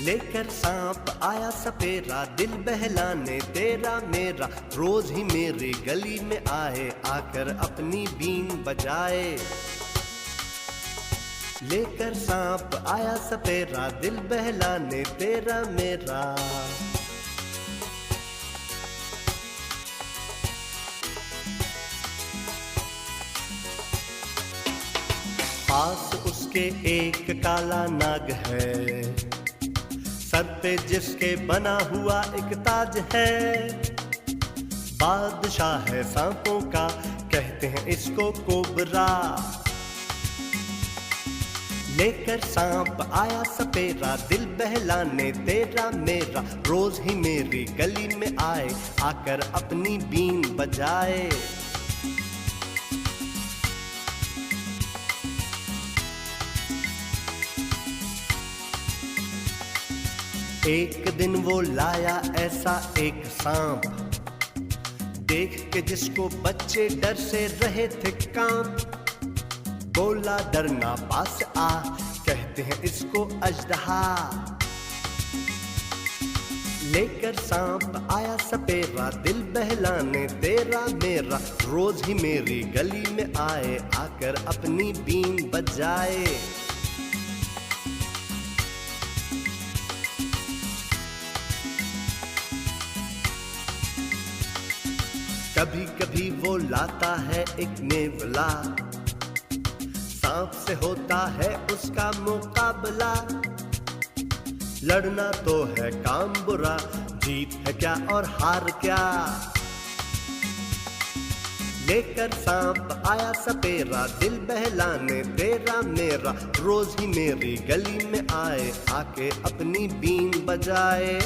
लेकर सांप आया सपेरा, दिल बहलाने तेरा मेरा, रोज ही मेरी गली में आए, आकर अपनी बीन बजाए। लेकर सांप आया सपेरा, दिल बहलाने तेरा मेरा। पास उसके एक काला नाग है, सर पे जिसके बना हुआ एक ताज है। बादशाह है सांपों का, कहते हैं इसको कोबरा। लेकर सांप आया सपेरा, दिल बहलाने तेरा मेरा, रोज ही मेरी गली में आए, आकर अपनी बीन बजाए। एक दिन वो लाया ऐसा एक सांप, देख के जिसको बच्चे डर से रहे थे कांप। बोला डरना पास आ, कहते हैं इसको अजदहा। लेकर सांप आया सपेरा, दिल बहलाने तेरा मेरा, रोज ही मेरी गली में आए, आकर अपनी बीन बजाए। कभी कभी वो लाता है एक नेवला, सांप से होता है उसका मुकाबला। लड़ना तो है काम बुरा, जीत है क्या और हार क्या। लेकर सांप आया सपेरा, दिल बहलाने तेरा मेरा, रोज ही मेरी गली में आए, आके अपनी बीन बजाए।